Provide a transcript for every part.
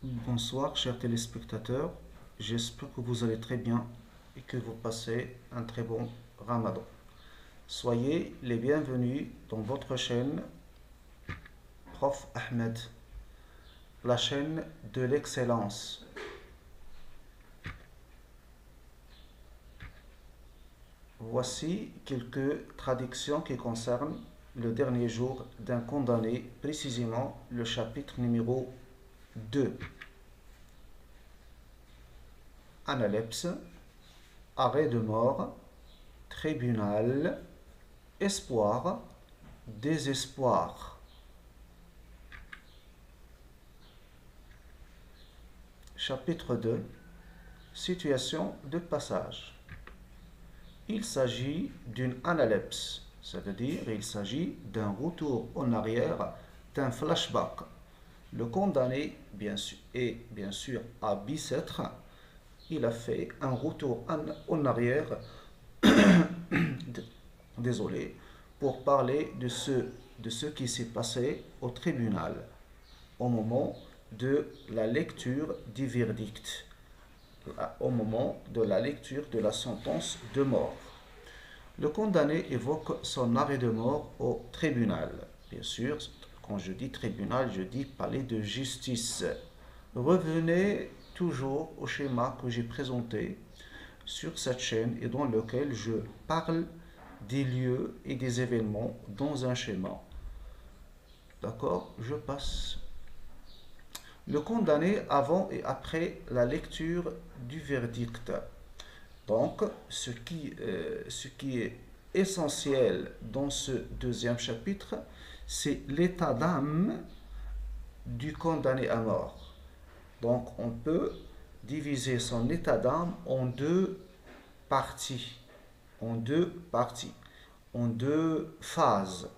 Bonsoir chers téléspectateurs, j'espère que vous allez très bien et que vous passez un très bon Ramadan. Soyez les bienvenus dans votre chaîne Prof Ahmed, la chaîne de l'excellence. Voici quelques traductions qui concernent le dernier jour d'un condamné, précisément le chapitre numéro 2. Analepse, arrêt de mort, tribunal, espoir, désespoir. Chapitre 2. Situation de passage. Il s'agit d'une analepse, ça veut dire il s'agit d'un retour en arrière, d'un flashback. Le condamné, bien sûr, à Bicêtre, il a fait un retour en arrière, désolé, pour parler de ce qui s'est passé au tribunal au moment de la lecture du verdict, au moment de la lecture de la sentence de mort. Le condamné évoque son arrêt de mort au tribunal. Bien sûr, quand je dis tribunal, je dis palais de justice. Revenez toujours au schéma que j'ai présenté sur cette chaîne et dans lequel je parle des lieux et des événements dans un schéma. D'accord? Je passe. Le condamné avant et après la lecture du verdict. Donc, ce qui est essentiel dans ce deuxième chapitre, c'est l'état d'âme du condamné à mort. Donc, on peut diviser son état d'âme en deux parties, en deux phases,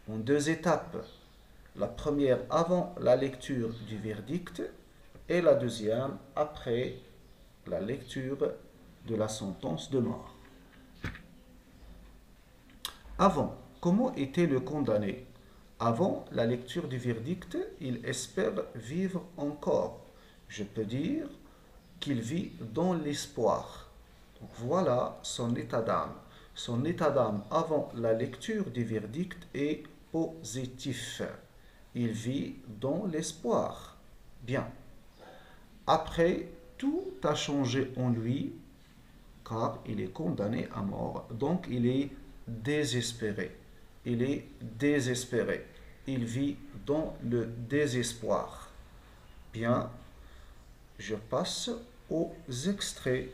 en deux étapes. La première avant la lecture du verdict et la deuxième après la lecture de la sentence de mort. Avant, comment était le condamné? Avant la lecture du verdict, il espère vivre encore. Je peux dire qu'il vit dans l'espoir. Donc voilà son état d'âme. Son état d'âme avant la lecture du verdict est positif. Il vit dans l'espoir. Bien. Après, tout a changé en lui car il est condamné à mort. Donc il est désespéré. Il est désespéré. Il vit dans le désespoir. Bien, je passe aux extraits.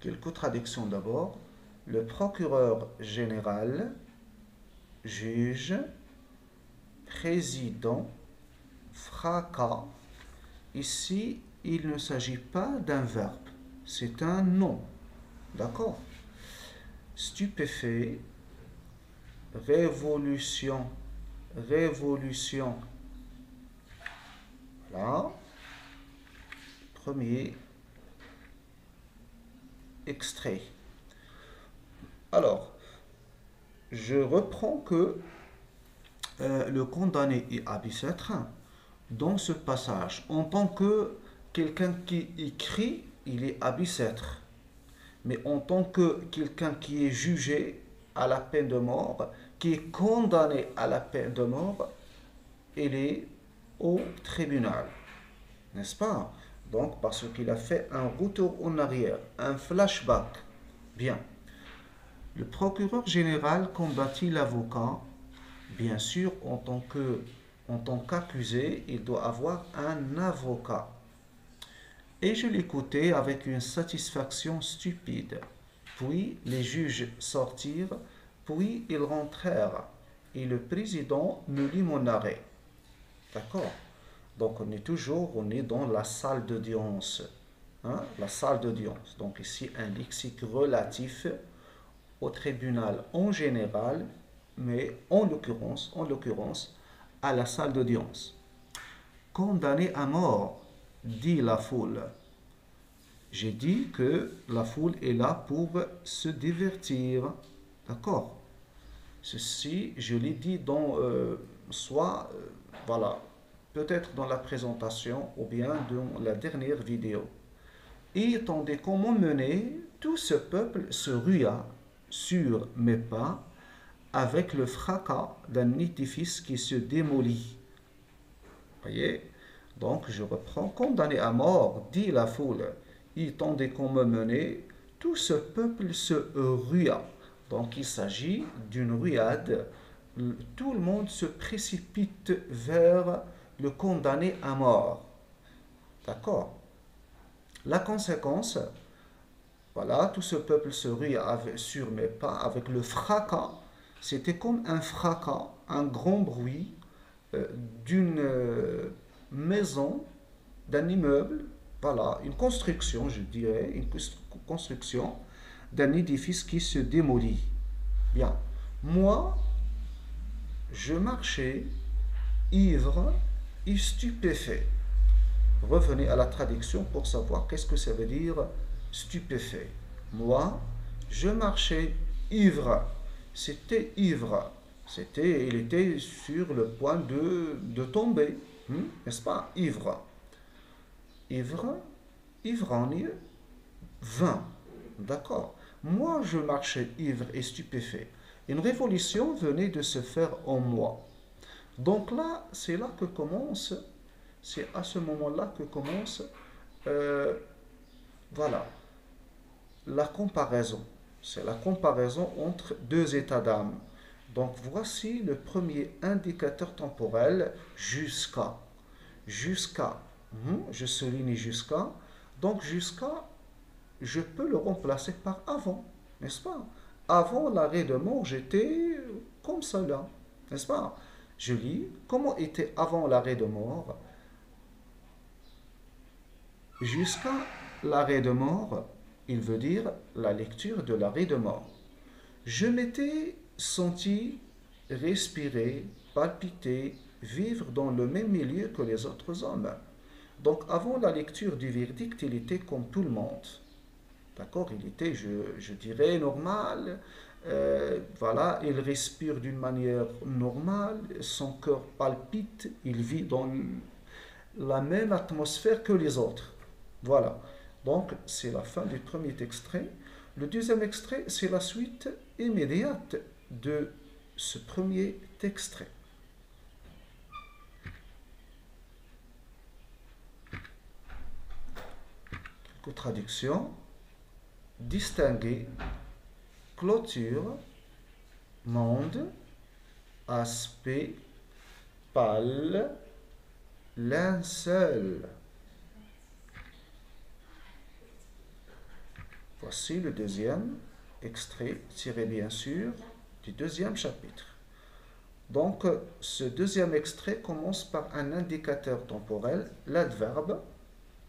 Quelques traductions d'abord. Le procureur général, juge, président, fracas. Ici, il ne s'agit pas d'un verbe, c'est un nom. D'accord? Stupéfait, révolution, révolution. Voilà. Premier extrait. Alors, je reprends que le condamné est à Bicêtre dans ce passage. En tant que quelqu'un qui écrit, il est à Bicêtre. Mais en tant que quelqu'un qui est jugé à la peine de mort, qui est condamné à la peine de mort, il est au tribunal. N'est-ce pas? Donc, parce qu'il a fait un retour en arrière, un flashback. Bien. Le procureur général combattit l'avocat. Bien sûr, en tant qu'accusé, il doit avoir un avocat. Et je l'écoutais avec une satisfaction stupide. Puis les juges sortirent, puis ils rentrèrent. Et le président me lit mon arrêt. D'accord? Donc on est dans la salle d'audience. Hein? La salle d'audience. Donc ici un lexique relatif au tribunal en général, mais en l'occurrence, à la salle d'audience. Condamné à mort, dit la foule. J'ai dit que la foule est là pour se divertir. D'accord? Ceci, je l'ai dit dans soit, voilà, peut-être dans la présentation ou bien dans la dernière vidéo. Et tandis qu'on m'emmenait, tout ce peuple se rua sur mes pas avec le fracas d'un édifice qui se démolit. Voyez? Donc je reprends, condamné à mort, dit la foule, et tandis qu'on me menait, tout ce peuple se rua. Donc il s'agit d'une ruade. Tout le monde se précipite vers le condamné à mort. D'accord? La conséquence, voilà, tout ce peuple se rua sur mes pas avec le fracas. C'était comme un fracas, un grand bruit euh, d'une maison, d'un immeuble, voilà, une construction, je dirais, une construction d'un édifice qui se démolit. Bien. Moi, je marchais ivre et stupéfait. Revenez à la traduction pour savoir qu'est-ce que ça veut dire stupéfait. Moi, je marchais ivre. C'était ivre. Il était sur le point de tomber. N'est-ce pas? Ivre. Ivre, ivrogne, vin. D'accord? Moi, je marchais ivre et stupéfait. Une révolution venait de se faire en moi. Donc là, c'est là que commence, c'est à ce moment-là que commence, euh, voilà, la comparaison. C'est la comparaison entre deux états d'âme. Donc voici le premier indicateur temporel jusqu'à. Jusqu'à. Je souligne jusqu'à. Donc jusqu'à, je peux le remplacer par avant, n'est-ce pas? Avant l'arrêt de mort, j'étais comme cela, n'est-ce pas? Je lis comment était avant l'arrêt de mort. Jusqu'à l'arrêt de mort, il veut dire la lecture de l'arrêt de mort. Je m'étais senti respirer, palpiter, vivre dans le même milieu que les autres hommes. Donc avant la lecture du verdict, il était comme tout le monde. D'accord? Il était, je dirais, normal. Voilà, il respire d'une manière normale, son cœur palpite, il vit dans la même atmosphère que les autres. Voilà. Donc, c'est la fin du premier extrait. Le deuxième extrait, c'est la suite immédiate de ce premier extrait. Quelques traductions. Distinguer, clôture, monde, aspect, pâle, linceul. Voici le deuxième extrait, tiré bien sûr du deuxième chapitre. Donc, ce deuxième extrait commence par un indicateur temporel, l'adverbe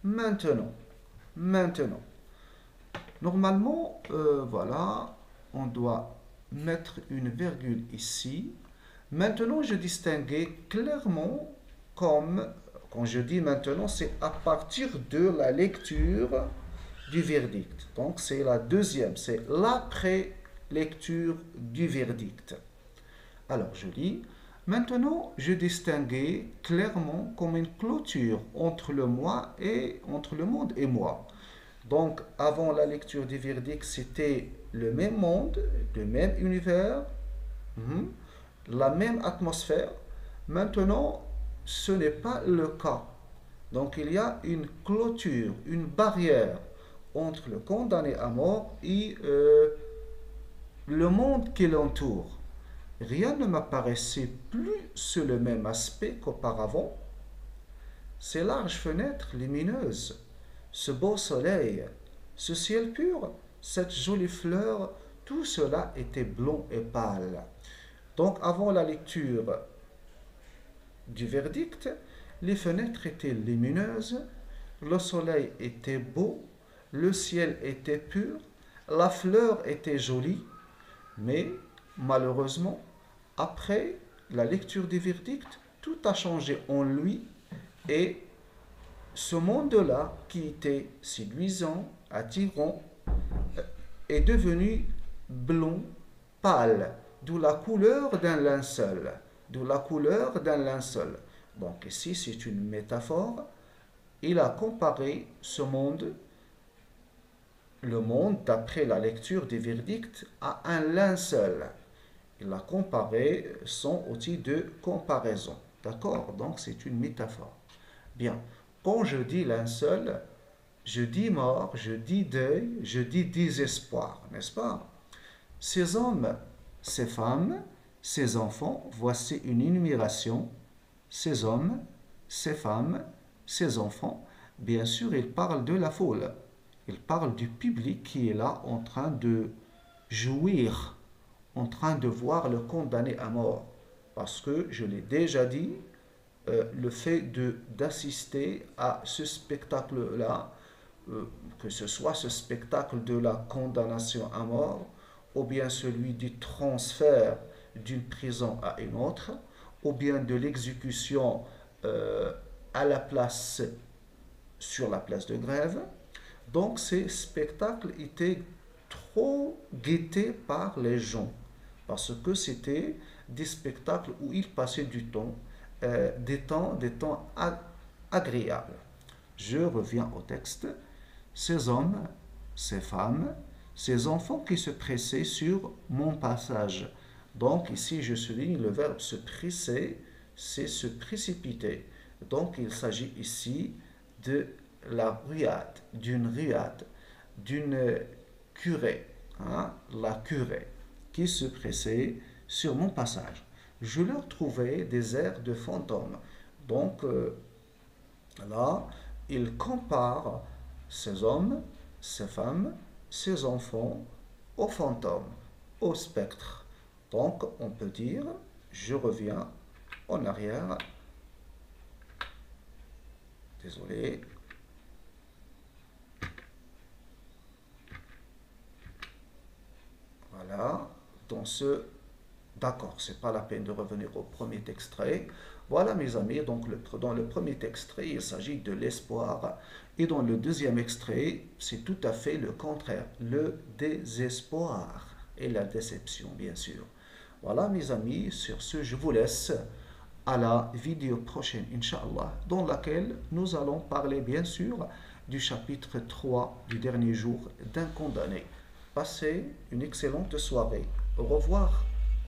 maintenant. Maintenant. Normalement, voilà, on doit mettre une virgule ici. Maintenant, je distinguais clairement comme, quand je dis maintenant, c'est à partir de la lecture du verdict. Donc, c'est la deuxième, c'est l'après-lecture du verdict. Alors, je lis. Maintenant, je distinguais clairement comme une clôture entre le moi et entre le monde et moi. Donc, avant la lecture du verdict, c'était le même monde, le même univers, la même atmosphère. Maintenant, ce n'est pas le cas. Donc, il y a une clôture, une barrière entre le condamné à mort et le monde qui l'entoure. Rien ne m'apparaissait plus sur le même aspect qu'auparavant. Ces larges fenêtres lumineuses, ce beau soleil, ce ciel pur, cette jolie fleur, tout cela était blond et pâle. Donc avant la lecture du verdict, les fenêtres étaient lumineuses, le soleil était beau, le ciel était pur, la fleur était jolie, mais malheureusement, après la lecture du verdict, tout a changé en lui et ce monde-là, qui était séduisant, attirant, est devenu blond, pâle, d'où la couleur d'un linceul. D'où la couleur d'un linceul. Donc ici, c'est une métaphore. Il a comparé ce monde, le monde d'après la lecture des verdicts, à un linceul. Il a comparé son outil de comparaison. D'accord? Donc c'est une métaphore. Bien. Quand je dis linceul, je dis mort, je dis deuil, je dis désespoir, n'est-ce pas? Ces hommes, ces femmes, ces enfants, voici une énumération. Ces hommes, ces femmes, ces enfants, bien sûr, il parle de la foule. Il parle du public qui est là en train de jouir, en train de voir le condamné à mort. Parce que, je l'ai déjà dit, le fait d'assister à ce spectacle-là, que ce soit ce spectacle de la condamnation à mort, ou bien celui du transfert d'une prison à une autre, ou bien de l'exécution à la place, sur la place de grève. Donc ces spectacles étaient trop guettés par les gens, parce que c'était des spectacles où ils passaient du temps, des temps agréables. Je reviens au texte. Ces hommes, ces femmes, ces enfants qui se pressaient sur mon passage. Donc ici, je souligne le verbe se presser, c'est se précipiter. Donc il s'agit ici de la ruade, d'une curée, hein, la curée, qui se pressait sur mon passage. Je leur trouvais des airs de fantômes. Donc là, il compare ces hommes, ces femmes, ces enfants aux fantômes, au spectre. Donc on peut dire, je reviens en arrière, désolé, voilà, d'accord, c'est pas la peine de revenir au premier extrait. Voilà mes amis, donc dans le premier extrait, il s'agit de l'espoir. Et dans le deuxième extrait, c'est tout à fait le contraire, le désespoir et la déception, bien sûr. Voilà mes amis, sur ce, je vous laisse à la vidéo prochaine, Inch'Allah, dans laquelle nous allons parler, bien sûr, du chapitre 3 du dernier jour d'un condamné. Passez une excellente soirée. Au revoir.